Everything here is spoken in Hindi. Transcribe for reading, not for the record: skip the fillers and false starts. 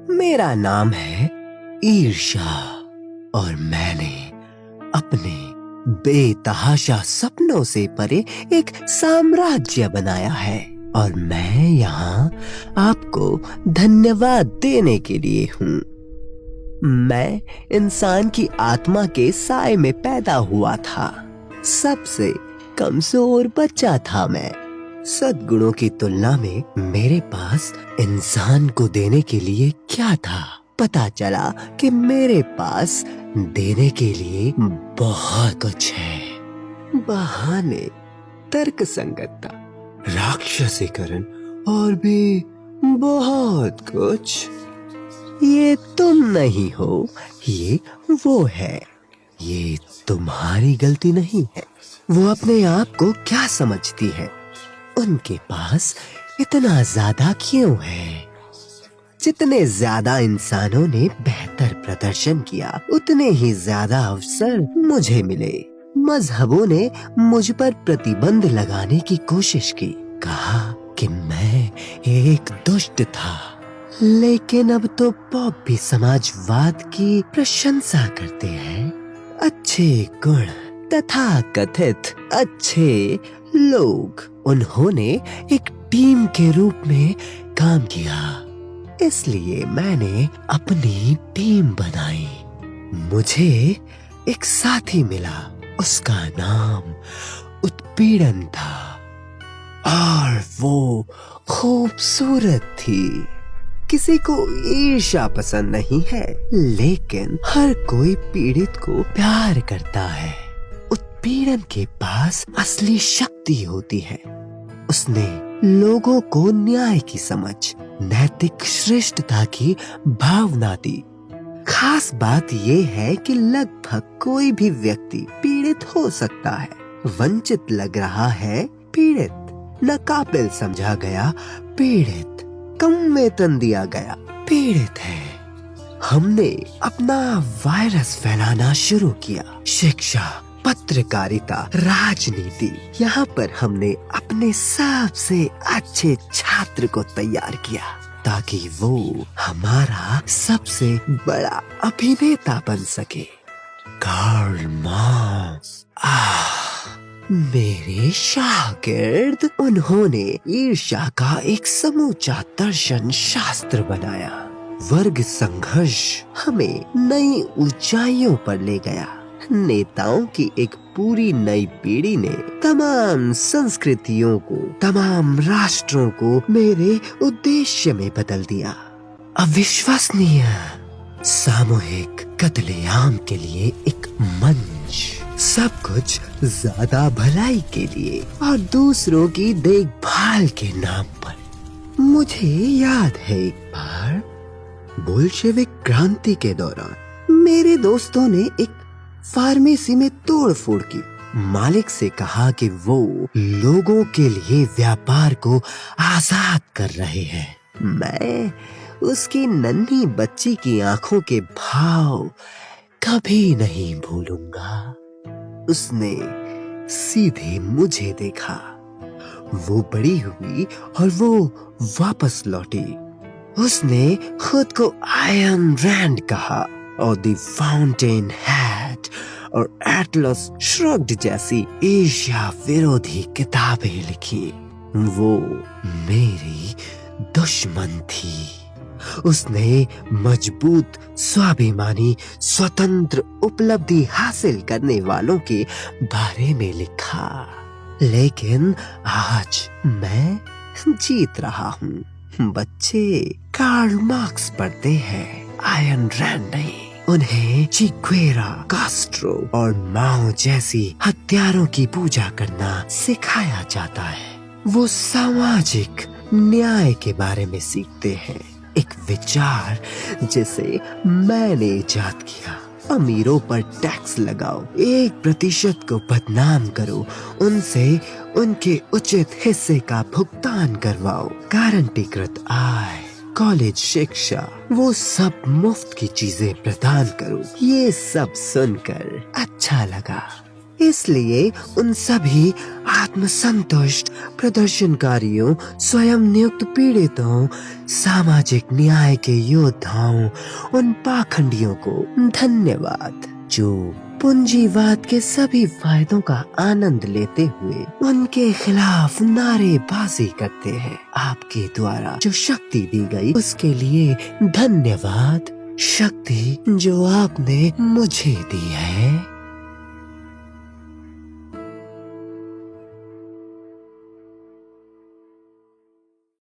मेरा नाम है ईर्ष्या और मैंने अपने बेतहाशा सपनों से परे एक साम्राज्य बनाया है और मैं यहाँ आपको धन्यवाद देने के लिए हूँ। मैं इंसान की आत्मा के साए में पैदा हुआ था। सबसे कमजोर बच्चा था मैं। सद्गुणों की तुलना में मेरे पास इंसान को देने के लिए क्या था? पता चला कि मेरे पास देने के लिए बहुत कुछ है। बहाने, तर्क संगतता, राक्षसीकरण और भी बहुत कुछ। ये तुम नहीं हो, ये वो है। ये तुम्हारी गलती नहीं है। वो अपने आप को क्या समझती है? उनके पास इतना ज्यादा क्यों है? जितने ज्यादा इंसानों ने बेहतर प्रदर्शन किया, उतने ही ज्यादा अवसर मुझे मिले। मजहबों ने मुझ पर प्रतिबंध लगाने की कोशिश की। कहा कि मैं एक दुष्ट था। लेकिन अब तो पॉप भी समाजवाद की प्रशंसा करते हैं। अच्छे गुण तथा कथित अच्छे लोग। उन्होंने एक टीम के रूप में काम किया, इसलिए मैंने अपनी टीम बनाई। मुझे एक साथी मिला, उसका नाम उत्पीड़न था और वो खूबसूरत थी। किसी को ईर्ष्या पसंद नहीं है, लेकिन हर कोई पीड़ित को प्यार करता है। उत्पीड़न के पास असली शक्ति होती है। उसने लोगों को न्याय की समझ, नैतिक श्रेष्ठता की भावना दी। खास बात यह है कि लगभग कोई भी व्यक्ति पीड़ित हो सकता है। वंचित लग रहा है, पीड़ित। नाकाबिल समझा गया, पीड़ित। कम वेतन दिया गया, पीड़ित है। हमने अपना वायरस फैलाना शुरू किया। शिक्षा, पत्रकारिता, राजनीति, यहाँ पर हमने अपने सबसे अच्छे छात्र को तैयार किया ताकि वो हमारा सबसे बड़ा अभिनेता बन सके। Karl Marx. मेरे शागिर्द। उन्होंने ईर्ष्या का एक समूचा दर्शन शास्त्र बनाया। वर्ग संघर्ष हमें नई ऊंचाइयों पर ले गया। नेताओं की एक पूरी नई पीढ़ी ने तमाम संस्कृतियों को, तमाम राष्ट्रों को मेरे उद्देश्य में बदल दिया। अविश्वसनीय। सामूहिक कत्लेआम के लिए एक मंच। सब कुछ ज्यादा भलाई के लिए और दूसरों की देखभाल के नाम पर। मुझे याद है एक बार बोल्शेविक क्रांति के दौरान मेरे दोस्तों ने एक फार्मेसी में तोड़फोड़ की। मालिक से कहा कि वो लोगों के लिए व्यापार को आजाद कर रहे हैं। मैं उसकी नन्ही बच्ची की आंखों के भाव कभी नहीं भूलूंगा। उसने सीधे मुझे देखा। वो बड़ी हुई और वो वापस लौटी। उसने खुद को आयन रैंड कहा और द फाउंटेन हेड और एटलस श्रग्ड जैसी ईर्ष्या विरोधी किताबें लिखी। वो मेरी दुश्मन थी। उसने मजबूत, स्वाभिमानी, स्वतंत्र उपलब्धि हासिल करने वालों के बारे में लिखा। लेकिन आज मैं जीत रहा हूँ। बच्चे कार्ल मार्क्स पढ़ते हैं, आयन रैंड नहीं। उन्हें चे गुवेरा, कास्ट्रो और माओ जैसी हत्यारों की पूजा करना सिखाया जाता है। वो सामाजिक न्याय के बारे में सीखते हैं, एक विचार जिसे मैंने इजाद किया। अमीरों पर टैक्स लगाओ, 1% को बदनाम करो, उनसे उनके उचित हिस्से का भुगतान करवाओ, गारंटीकृत आय, कॉलेज शिक्षा, वो सब मुफ्त की चीजें प्रदान करो। ये सब सुनकर अच्छा लगा। इसलिए उन सभी आत्मसंतुष्ट प्रदर्शनकारियों, स्वयं नियुक्त पीड़ितों, सामाजिक न्याय के योद्धाओं, उन पाखंडियों को धन्यवाद जो पूंजीवाद के सभी फायदों का आनंद लेते हुए उनके खिलाफ नारेबाजी करते हैं। आपके द्वारा जो शक्ति दी गई उसके लिए धन्यवाद। शक्ति जो आपने मुझे दी है